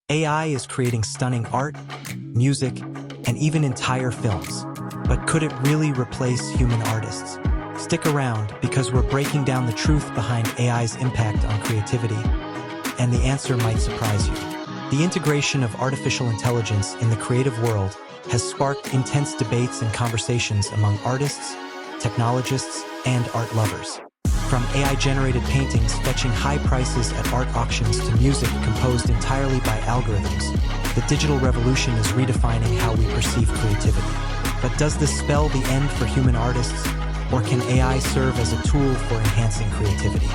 AI is creating stunning art, music, and even entire films. But could it really replace human artists? Stick around because we're breaking down the truth behind AI's impact on creativity, and the answer might surprise you. The integration of artificial intelligence in the creative world has sparked intense debates and conversations among artists, technologists, and art lovers. From AI-generated paintings fetching high prices at art auctions to music composed entirely by algorithms, the digital revolution is redefining how we perceive creativity. But does this spell the end for human artists, or can AI serve as a tool for enhancing creativity?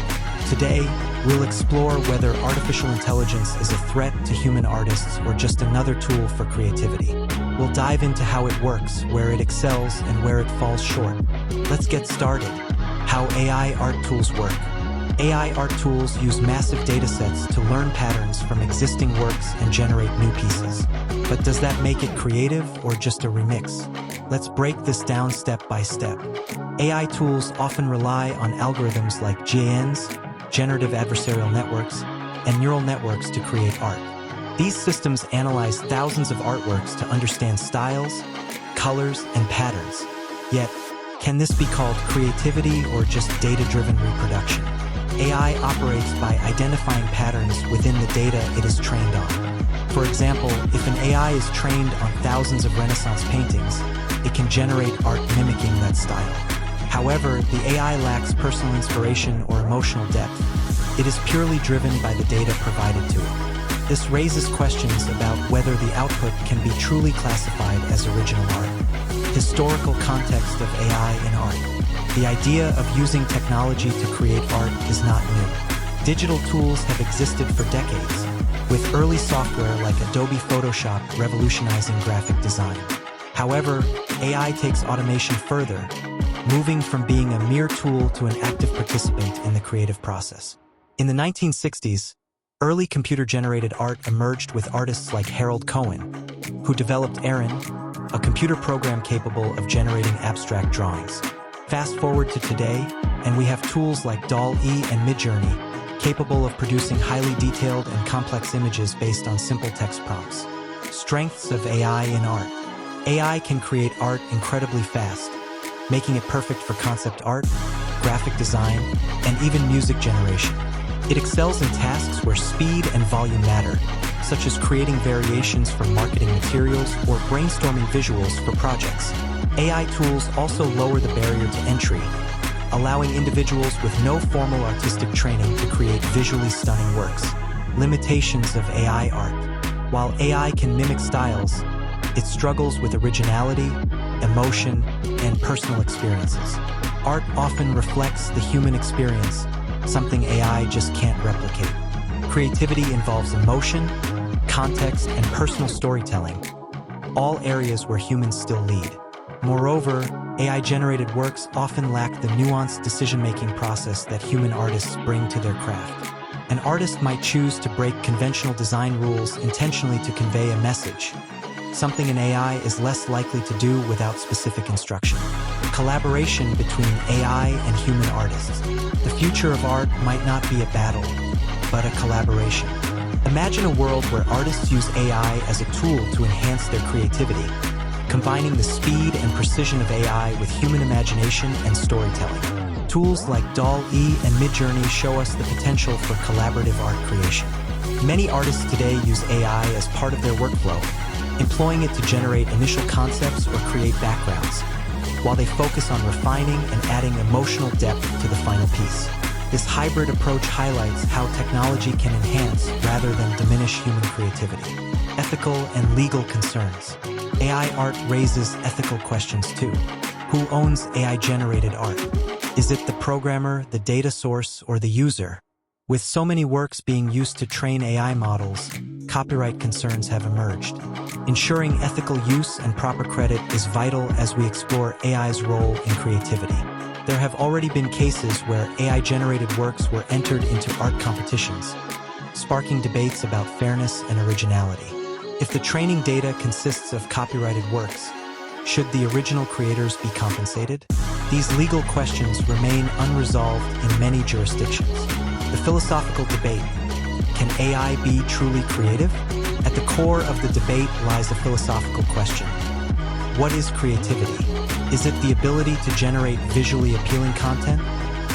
Today, we'll explore whether artificial intelligence is a threat to human artists or just another tool for creativity. We'll dive into how it works, where it excels, and where it falls short. Let's get started. How AI art tools work. AI art tools use massive datasets to learn patterns from existing works and generate new pieces. But does that make it creative or just a remix? Let's break this down step by step. AI tools often rely on algorithms like GANs, generative adversarial networks, and neural networks to create art. These systems analyze thousands of artworks to understand styles, colors, and patterns. Yet, can this be called creativity or just data-driven reproduction? AI operates by identifying patterns within the data it is trained on. For example, if an AI is trained on thousands of Renaissance paintings, it can generate art mimicking that style. However, the AI lacks personal inspiration or emotional depth. It is purely driven by the data provided to it. This raises questions about whether the output can be truly classified as original art. Historical context of AI in art. The idea of using technology to create art is not new. Digital tools have existed for decades, with early software like Adobe Photoshop revolutionizing graphic design. However, AI takes automation further, moving from being a mere tool to an active participant in the creative process. In the 1960s, early computer-generated art emerged with artists like Harold Cohen, who developed Aaron, a computer program capable of generating abstract drawings. Fast forward to today, and we have tools like DALL-E and Midjourney, capable of producing highly detailed and complex images based on simple text prompts. Strengths of AI in art. AI can create art incredibly fast, making it perfect for concept art, graphic design, and even music generation. It excels in tasks where speed and volume matter, such as creating variations for marketing materials or brainstorming visuals for projects. AI tools also lower the barrier to entry, allowing individuals with no formal artistic training to create visually stunning works. Limitations of AI art. While AI can mimic styles, it struggles with originality, emotion, and personal experiences. Art often reflects the human experience, something AI just can't replicate. Creativity involves emotion, context, and personal storytelling, all areas where humans still lead. Moreover, AI-generated works often lack the nuanced decision-making process that human artists bring to their craft. An artist might choose to break conventional design rules intentionally to convey a message, something an AI is less likely to do without specific instruction. Collaboration between AI and human artists. The future of art might not be a battle, but a collaboration. Imagine a world where artists use AI as a tool to enhance their creativity, combining the speed and precision of AI with human imagination and storytelling. Tools like DALL-E and Midjourney show us the potential for collaborative art creation. Many artists today use AI as part of their workflow, employing it to generate initial concepts or create backgrounds, while they focus on refining and adding emotional depth to the final piece. This hybrid approach highlights how technology can enhance rather than diminish human creativity. Ethical and legal concerns. AI art raises ethical questions too. Who owns AI-generated art? Is it the programmer, the data source, or the user? With so many works being used to train AI models, copyright concerns have emerged. Ensuring ethical use and proper credit is vital as we explore AI's role in creativity. There have already been cases where AI-generated works were entered into art competitions, sparking debates about fairness and originality. If the training data consists of copyrighted works, should the original creators be compensated? These legal questions remain unresolved in many jurisdictions. The philosophical debate: can AI be truly creative? core of the debate lies a philosophical question. What is creativity? Is it the ability to generate visually appealing content,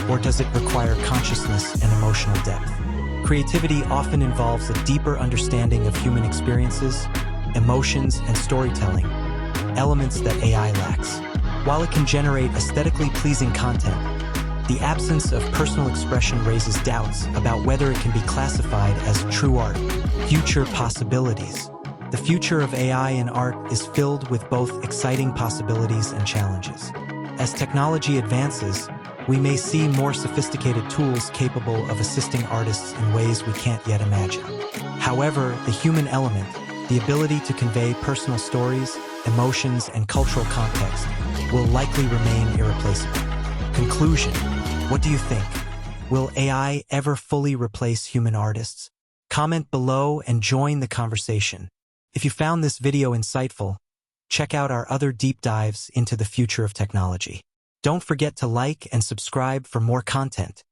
or does it require consciousness and emotional depth? Creativity often involves a deeper understanding of human experiences, emotions, and storytelling, elements that AI lacks. While it can generate aesthetically pleasing content, the absence of personal expression raises doubts about whether it can be classified as true art. Future possibilities. The future of AI in art is filled with both exciting possibilities and challenges. As technology advances, we may see more sophisticated tools capable of assisting artists in ways we can't yet imagine. However, the human element, the ability to convey personal stories, emotions, and cultural context, will likely remain irreplaceable. Conclusion. What do you think? Will AI ever fully replace human artists? Comment below and join the conversation. If you found this video insightful, check out our other deep dives into the future of technology. Don't forget to like and subscribe for more content.